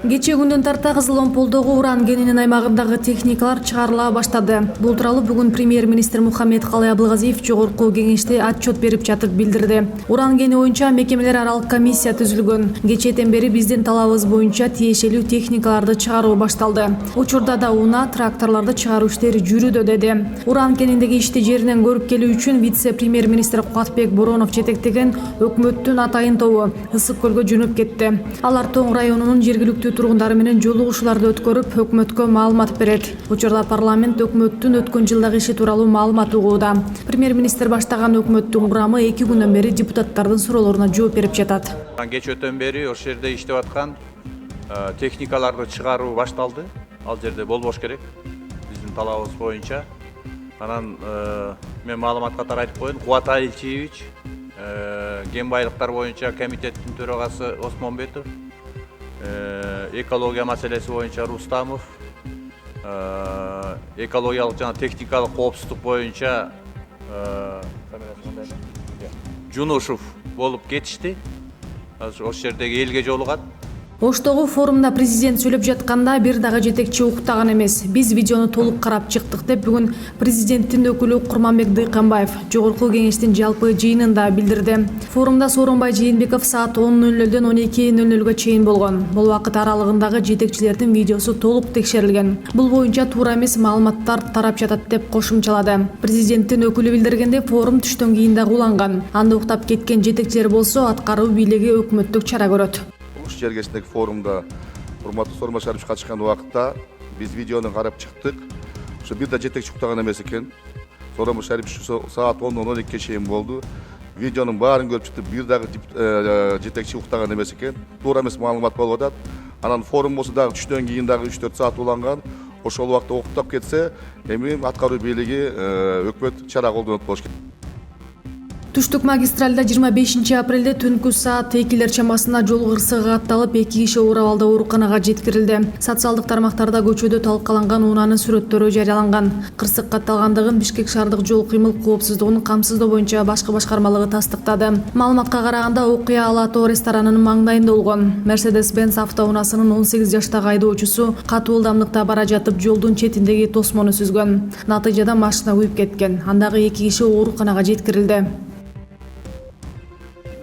Кече күндөн тарта Кызыл Омполдогу уран кенинин аймагындагы техникалар чыгарыла баштады. Бул тууралуу бүгүн премьер-министр Мухаммедкалый Абылгазиев жогорку кеңеште отчет берип жатып билдирди. Уран кени боюнча мекемелер аралык комиссия түзүлгөн. Кечеден бери биздин талабыбыз боюнча тиешелүү техникаларды чыгаруу башталды. Учурда да унаа, тракторлорду чыгаруу иштери жүрүүдө, деди. Уран кениндеги ишти жеринен көрүп келүү үчүн вице-премьер-министр Кубатбек Боронов жетектеген өкмөттүн атайын тобу Ысык көлгө жөнөп кетти. Алар Тоң районунун жергиликтүү тургундары менен жолугушууларды өткөрүп, өкмөткө маалымат берет. Учурда парламент өкмөттүн өткөн жылдагы иши тууралуу маалымат угууда. Премьер-министр баштаган өкмөттүн курамы 2 күндөн бери депутаттардын суроолоруна жооп берип жатат. Кечөтөн бери ошол жерде иштеп аткан техникаларды чыгаруу башталды. Ал жерде болбош керек. Биздин талабыбыз боюнча. Анан мен маалымат катары айтып коеюн. Кубатай Илчиевич, кен байлыктар боюнча комитеттин төрагасы Осмонбетов, экология маселеси боюнча Рустамов, экологиялык жана техникалык коопсуздук боюнча Жунушев болуп кетишти. Ошол жердеги элге жолугат. Оштогу форумда президент сүйлөп жатканда бир дагы жетекчи уктаган эмес. Биз видеону толук карап чыктык деп бүгүн президенттин өкүлү Курманбек Дыйканбаев жогорку кеңештин жалпы жыйынында билдирди. Форумда Сооронбай Жээнбеков саат 10:00дөн 12:00га чейин болгон. Бул убакыт аралыгындагы жетекчилердин видеосу толук текшерилген. Бул боюнча туура эмес маалыматтар тарап жатат деп кошумчалады. Президенттин өкүлү билдиргендей, форум түштөн кийин дагы уланган. Анда уктап кеткен жетекчилер болсо аткаруу бийлиги өкмөттүк чара көрөт. Жергесиндеги форумда урматтуу Сооронбай Шарипович катышкан убакытта биз видеону карап чыктык. Ошо бир да жетекчи уктаган эмес экен. Сооронбай Шарипович саат 10:00 12:00 чейин болду. Видеонун баарын көрүп чыктык. Бир дагы жетекчи уктаган эмес экен. Туура эмес маалымат болуп атат. Анан форум болсо дагы түштөн кийин дагы 3-4 саат уланган. Ошол убакта уктап кетсе, эми аткаруу бийлиги өкмөт чара колдонот болуш керек. Түштүк магистралда 25 апрелде түнкү саат 2:00 чамасында жол кырсыгы катталып, 2 киши оор абалда ооруканага жеткирилди. Социалдык тармактарда көчөдө талкаланган унаанын сүрөттөрү жарыяланган. Кырсык катталгандыгын Бишкек шаардык жол кыймыл коопсуздугун камсыздоо боюнча башкы башкармалыгы тастыктады. Маалыматка караганда окуя Ала-Тоо ресторанынын маңдайында болгон. Mercedes-Benz автоунаасынын 18 жаштагы айдоочусу катуу ылдамдыкта бара жатып жолдун четиндеги тосмону сүзгөн. Натыйжада машина күйүп кеткен. Андагы 2 киши ооруканага жеткирилди.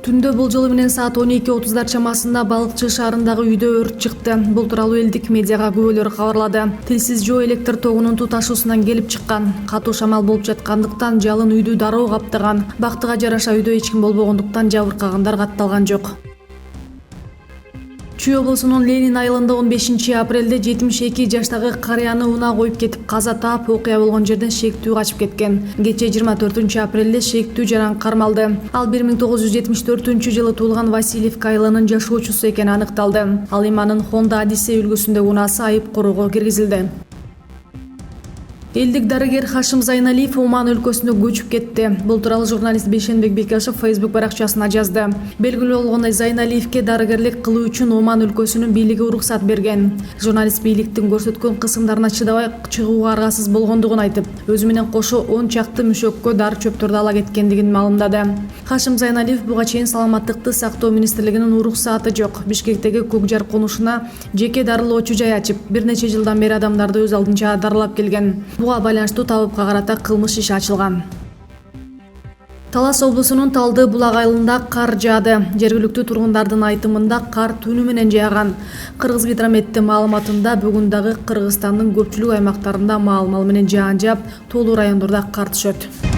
Түндө болжолу менен саат 12:30 чамасында Балыкчы шаарындагы үйдө өрт чыкты. Бул тууралуу элдик медиага күбөлөр кабарлады. Тилсиз жоо электр тогунун туташуусунан келип чыккан. Катуу шамал болуп жаткандыктан жалын үйдү дароо каптаган. Бактыга жараша үйдө эч ким болбогондуктан жабыркагандар катталган жок. Чүй облусунун Ленин айылында 15 апрелде 72 жаштагы карыяны унаа коюп кетип каза таап, окуя болгон жерден шектүү качып кеткен. Кече 24 апрелде шектүү жаран кармалды. Ал 1974 туулган Васильевка айылынын жашоочусу экени аныкталды. Ал эми анын Honda Odyssey үлгүсүндөгү унаасы айып короого киргизилди. Элдик дарыгер Хашим Зайналиев Оман өлкөсүнө көчүп кетти. Бул тууралуу журналист Бейшенбек Бекашев Facebook баракчасына жазды. Белгилүү болгондой, Зайналиевке дарыгерлик кылуу үчүн Оман өлкөсүнүн бийлиги уруксат берген. Журналист бийликтин көрсөткөн кысымдарына чыдабай чыгууга аргасыз болгондугун айтып, өзү менен кошо 10 чакты мүшөккө дары чөптөрдү ала кеткендигин маалымдады. Хашим Зайналиев буга чейин саламаттыкты сактоо министрлигинин уруксааты жок. Бишкектеги Көк Жар конушуна жеке дарылоочу жай ачып, бир нече жылдан бери адамдарды өз алдынча дарылап келген. Буга байланыштуу табыпка карата кылмыш иши ачылган. Талас облусунун Талды Булак айылында кар жаады. Жергиликтүү тургундардын айтымында кар түнү менен жааган. Кыргызгидрометтин маалыматында бүгүн дагы Кыргызстандын көпчүлүк аймактарында маал менен жаан жаап, тоолуу райондордо кар түшөт.